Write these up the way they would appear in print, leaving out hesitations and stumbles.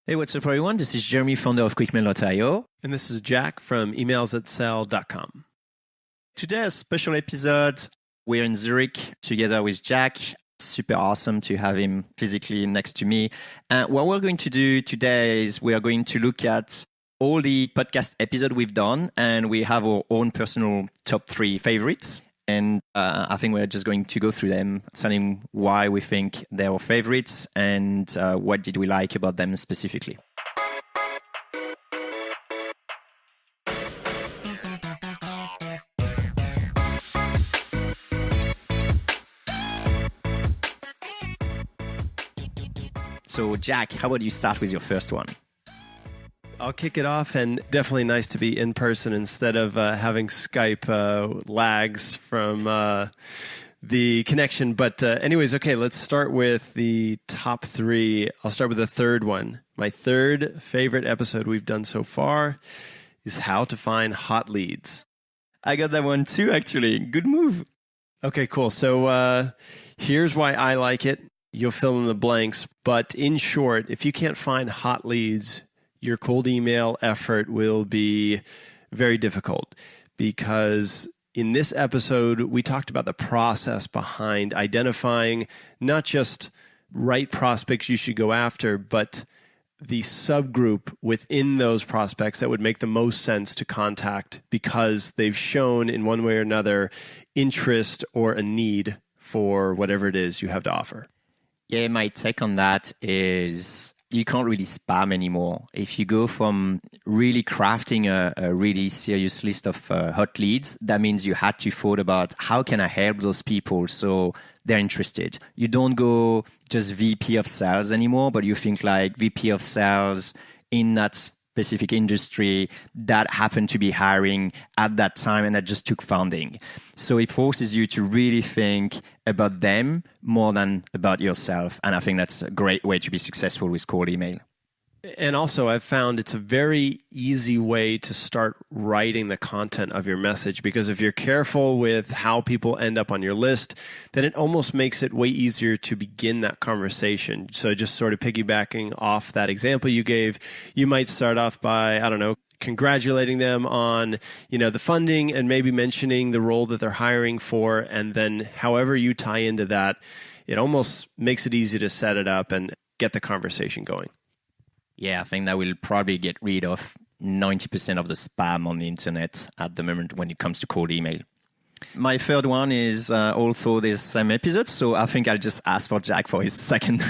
Hey, what's up, everyone? This is Jeremy, founder of QuickMail.io. And this is Jack from emailsthatsell.com. Today, a special episode. We're in Zurich together with Jack. Super awesome to have him physically next to me. What we're going to do today is we are going to look at all the podcast episodes we've done, and we have our own personal top 3 favorites. And I think we're just going to go through them, telling why we think they're our favorites and what did we like about them specifically. So, Jack, how about you start with your first one? I'll kick it off, and definitely nice to be in person instead of having Skype lags from the connection. But anyways, okay, let's start with the top 3. I'll start with the third one. My third favorite episode we've done so far is how to find hot leads. I got that one too, actually. Good move. Okay, cool. So here's why I like it. You'll fill in the blanks. But in short, if you can't find hot leads, your cold email effort will be very difficult, because in this episode, we talked about the process behind identifying not just right prospects you should go after, but the subgroup within those prospects that would make the most sense to contact because they've shown in one way or another interest or a need for whatever it is you have to offer. Yeah, my take on that is you can't really spam anymore. If you go from really crafting a really serious list of hot leads, that means you had to thought about how can I help those people so they're interested. You don't go just VP of sales anymore, but you think like VP of sales in that specific industry that happened to be hiring at that time and that just took funding. So it forces you to really think about them more than about yourself. And I think that's a great way to be successful with cold email. And also, I've found it's a very easy way to start writing the content of your message, because if you're careful with how people end up on your list, then it almost makes it way easier to begin that conversation. So just sort of piggybacking off that example you gave, you might start off by, congratulating them on, the funding and maybe mentioning the role that they're hiring for. And then however you tie into that, it almost makes it easy to set it up and get the conversation going. Yeah, I think that will probably get rid of 90% of the spam on the internet at the moment when it comes to cold email. My third one is also the same episode, so I think I'll just ask for Jack for his second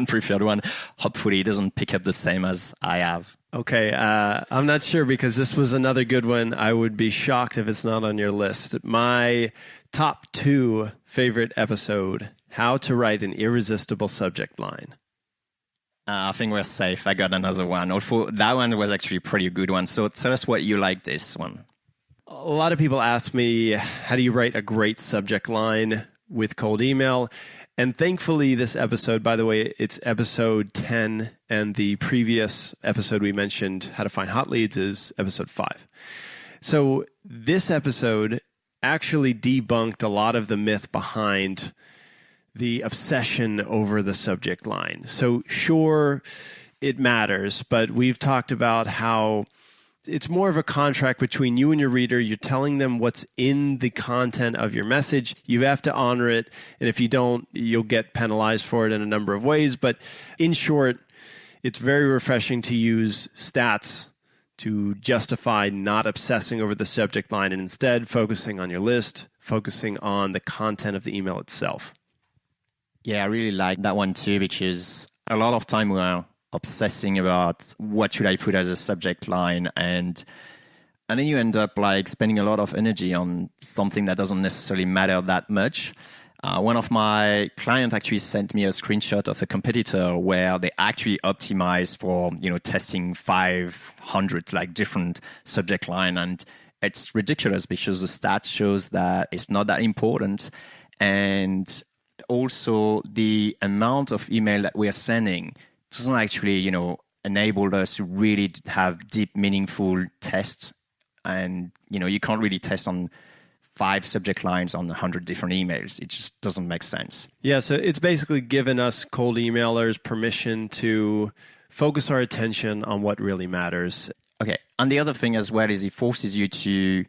preferred one. Hopefully he doesn't pick up the same as I have. Okay, I'm not sure because this was another good one. I would be shocked if it's not on your list. My top 2 favorite episode, how to write an irresistible subject line. I think we're safe. I got another one. Although that one was actually a pretty good one. So tell us what you like this one. A lot of people ask me, how do you write a great subject line with cold email? And thankfully, this episode, by the way, it's episode 10, and the previous episode we mentioned, how to find hot leads, is episode 5. So this episode actually debunked a lot of the myth behind the obsession over the subject line. So sure, it matters, but we've talked about how it's more of a contract between you and your reader. You're telling them what's in the content of your message. You have to honor it, and if you don't, you'll get penalized for it in a number of ways. But in short, it's very refreshing to use stats to justify not obsessing over the subject line and instead focusing on your list, focusing on the content of the email itself. Yeah, I really like that one too, because a lot of time we're obsessing about what should I put as a subject line, and then you end up like spending a lot of energy on something that doesn't necessarily matter that much. One of my clients actually sent me a screenshot of a competitor where they actually optimized for testing 500 like different subject line, and it's ridiculous because the stats shows that it's not that important. And also the amount of email that we are sending doesn't actually, enable us to really have deep, meaningful tests. And, you can't really test on 5 subject lines on 100 different emails. It just doesn't make sense. Yeah, so it's basically given us cold emailers permission to focus our attention on what really matters. Okay. And the other thing as well is it forces you to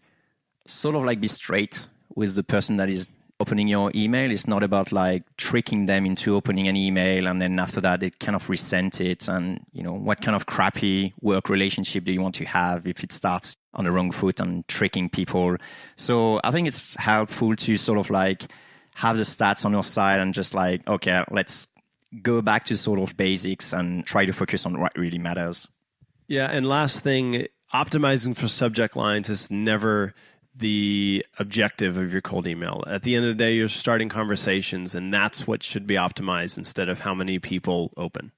sort of like be straight with the person that is opening your email. It's not about like tricking them into opening an email and then after that they kind of resent it. And, what kind of crappy work relationship do you want to have if it starts on the wrong foot and tricking people? So I think it's helpful to sort of like have the stats on your side and just like, okay, let's go back to sort of basics and try to focus on what really matters. Yeah, and last thing, optimizing for subject lines is never the objective of your cold email. At the end of the day, you're starting conversations, and that's what should be optimized instead of how many people open.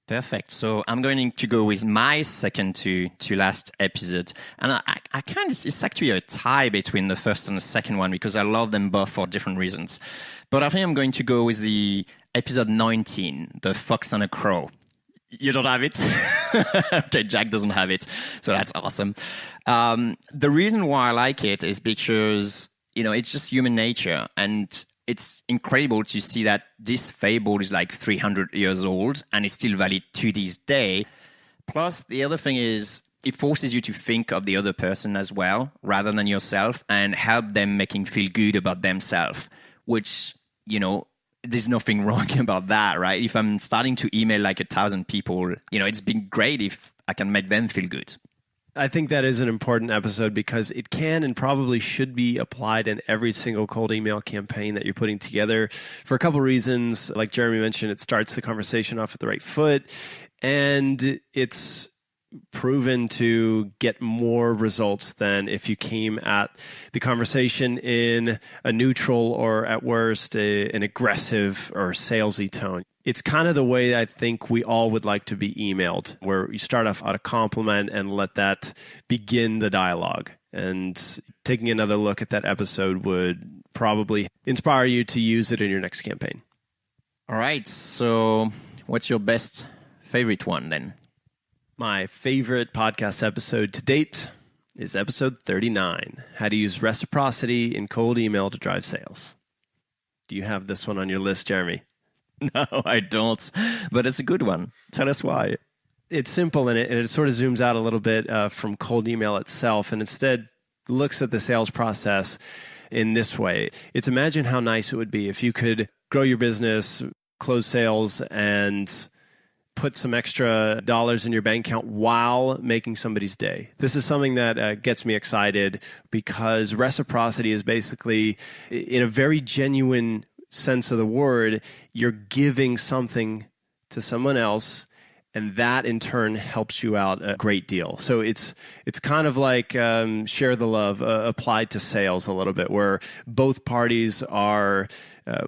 Perfect. So I'm going to go with my second to last episode. And I kind of, it's actually a tie between the first and the second one because I love them both for different reasons. But I think I'm going to go with the episode 19, The Fox and a Crow. You don't have it? Okay, Jack doesn't have it. So that's awesome. The reason why I like it is because, it's just human nature. And it's incredible to see that this fable is like 300 years old and it's still valid to this day. Plus, the other thing is it forces you to think of the other person as well, rather than yourself, and help them making feel good about themselves, which, there's nothing wrong about that, right? If I'm starting to email like 1,000 people, it's been great if I can make them feel good. I think that is an important episode because it can and probably should be applied in every single cold email campaign that you're putting together for a couple of reasons. Like Jeremy mentioned, it starts the conversation off at the right foot, and it's proven to get more results than if you came at the conversation in a neutral or at worst an aggressive or salesy tone. It's kind of the way I think we all would like to be emailed, where you start off at a compliment and let that begin the dialogue. And taking another look at that episode would probably inspire you to use it in your next campaign. All right. So what's your favorite one then? My favorite podcast episode to date is episode 39, How to Use Reciprocity in Cold Email to Drive Sales. Do you have this one on your list, Jeremy? No, I don't, but it's a good one. Tell us why. It's simple and it sort of zooms out a little bit from cold email itself and instead looks at the sales process in this way. It's imagine how nice it would be if you could grow your business, close sales, and put some extra dollars in your bank account while making somebody's day. This is something that gets me excited because reciprocity is basically, in a very genuine sense of the word, you're giving something to someone else, and that in turn helps you out a great deal. So it's kind of like share the love applied to sales a little bit, where both parties are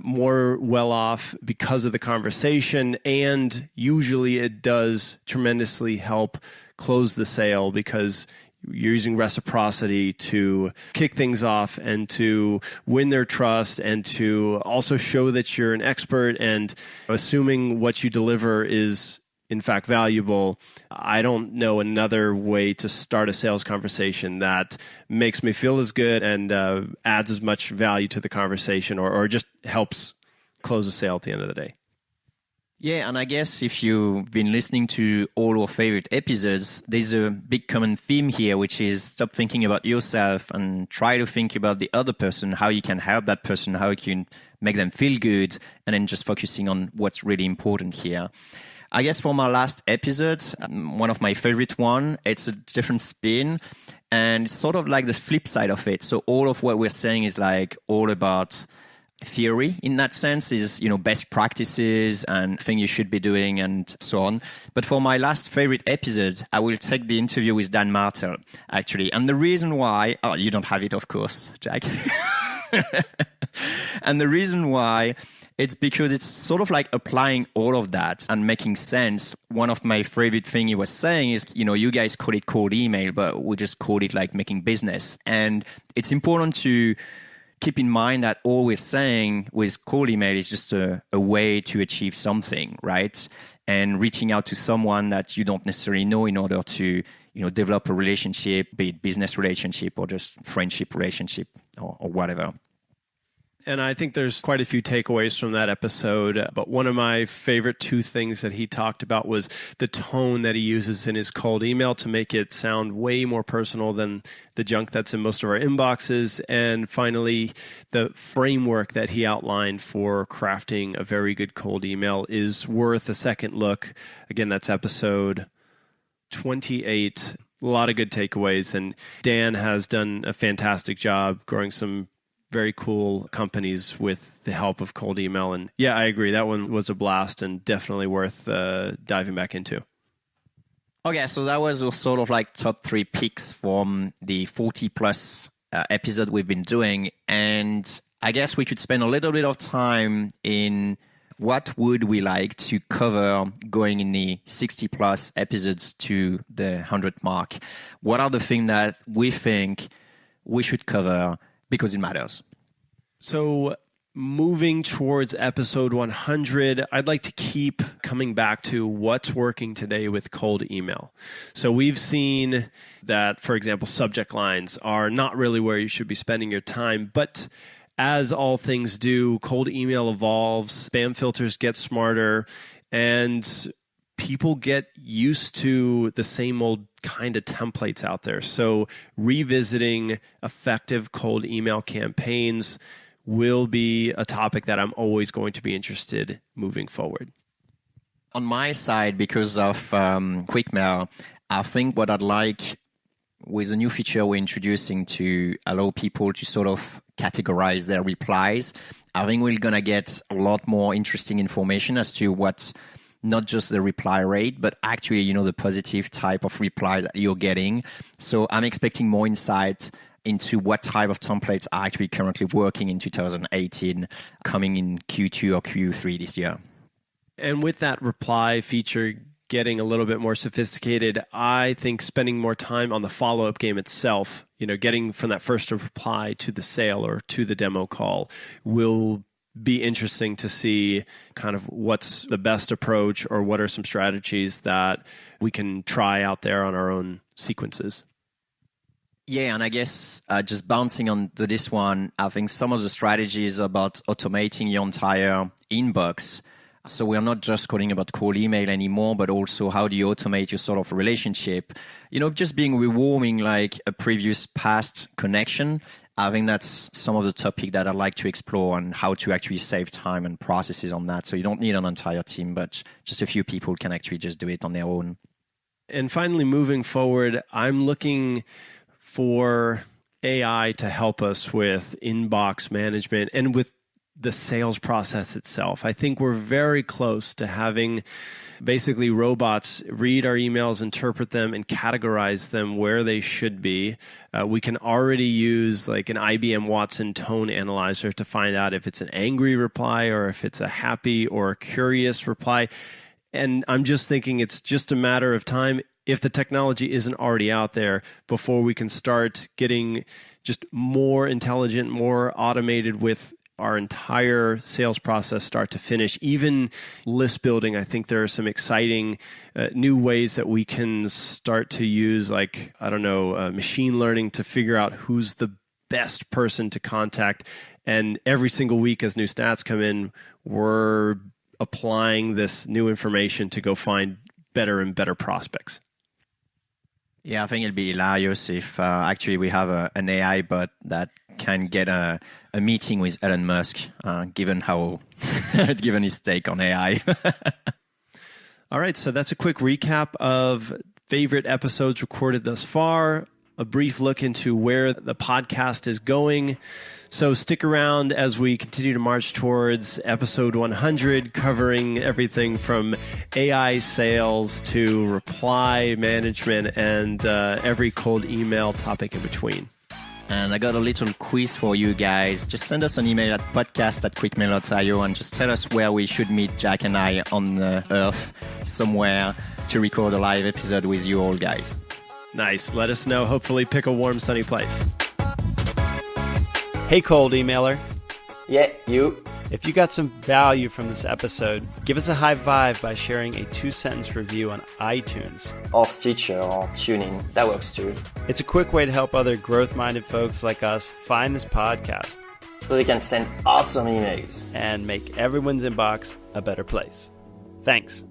more well off because of the conversation, and usually it does tremendously help close the sale because you're using reciprocity to kick things off and to win their trust and to also show that you're an expert, and assuming what you deliver is in fact valuable. I don't know another way to start a sales conversation that makes me feel as good and adds as much value to the conversation or just helps close a sale at the end of the day. Yeah, and I guess if you've been listening to all our favorite episodes, there's a big common theme here, which is stop thinking about yourself and try to think about the other person, how you can help that person, how you can make them feel good, and then just focusing on what's really important here. I guess for my last episode, one of my favorite one, it's a different spin, and it's sort of like the flip side of it. So all of what we're saying is like all about theory in that sense, is, best practices and things you should be doing and so on. But for my last favorite episode, I will take the interview with Dan Martel, actually. And the reason why, you don't have it, of course, Jack. And the reason why, it's because it's sort of like applying all of that and making sense. One of my favorite thing he was saying is, you guys call it cold email, but we just call it like making business. And it's important to keep in mind that all we're saying with cold email is just a way to achieve something, right? And reaching out to someone that you don't necessarily know in order to, develop a relationship, be it business relationship or just friendship relationship or whatever. And I think there's quite a few takeaways from that episode. But one of my favorite two things that he talked about was the tone that he uses in his cold email to make it sound way more personal than the junk that's in most of our inboxes. And finally, the framework that he outlined for crafting a very good cold email is worth a second look. Again, that's episode 28. A lot of good takeaways. And Dan has done a fantastic job growing some very cool companies with the help of cold email. And yeah, I agree. That one was a blast and definitely worth diving back into. Okay, so that was sort of like top 3 picks from the 40 plus episode we've been doing. And I guess we could spend a little bit of time in what would we like to cover going in the 60 plus episodes to the 100 mark. What are the things that we think we should cover because it matters? So moving towards episode 100, I'd like to keep coming back to what's working today with cold email. So we've seen that, for example, subject lines are not really where you should be spending your time, but as all things do, cold email evolves, spam filters get smarter, and people get used to the same old kind of templates out there. So revisiting effective cold email campaigns will be a topic that I'm always going to be interested moving forward. On my side, because of QuickMail, I think what I'd like with a new feature we're introducing to allow people to sort of categorize their replies, I think we're going to get a lot more interesting information as to what not just the reply rate, but actually, the positive type of replies that you're getting. So I'm expecting more insight into what type of templates are actually currently working in 2018, coming in Q2 or Q3 this year. And with that reply feature getting a little bit more sophisticated, I think spending more time on the follow-up game itself, getting from that first reply to the sale or to the demo call will be interesting to see kind of what's the best approach or what are some strategies that we can try out there on our own sequences. Yeah, and I guess just bouncing on to this one, I think some of the strategies about automating your entire inbox. So we're not just calling about cold email anymore, but also how do you automate your sort of relationship? Just being rewarming like a previous past connection. I think that's some of the topic that I'd like to explore and how to actually save time and processes on that. So you don't need an entire team, but just a few people can actually just do it on their own. And finally, moving forward, I'm looking for AI to help us with inbox management and with the sales process itself. I think we're very close to having basically robots read our emails, interpret them, and categorize them where they should be. We can already use like an IBM Watson tone analyzer to find out if it's an angry reply or if it's a happy or a curious reply. And I'm just thinking it's just a matter of time, if the technology isn't already out there, before we can start getting just more intelligent, more automated with our entire sales process start to finish. Even list building, I think there are some exciting new ways that we can start to use, like, machine learning to figure out who's the best person to contact. And every single week as new stats come in, we're applying this new information to go find better and better prospects. Yeah, I think it'd be hilarious if actually we have an AI bot that can get a meeting with Elon Musk, given his take on AI. All right, so that's a quick recap of favorite episodes recorded thus far, a brief look into where the podcast is going. So stick around as we continue to march towards episode 100, covering everything from AI sales to reply management and every cold email topic in between. And I got a little quiz for you guys. Just send us an email at podcast@quickmail.io and just tell us where we should meet Jack and I on the earth somewhere to record a live episode with you all guys. Nice. Let us know. Hopefully pick a warm, sunny place. Hey, cold emailer. Yeah, you. If you got some value from this episode, give us a high five by sharing a 2-sentence review on iTunes. Or Stitcher or TuneIn. That works too. It's a quick way to help other growth-minded folks like us find this podcast. so they can send awesome emails and make everyone's inbox a better place. Thanks.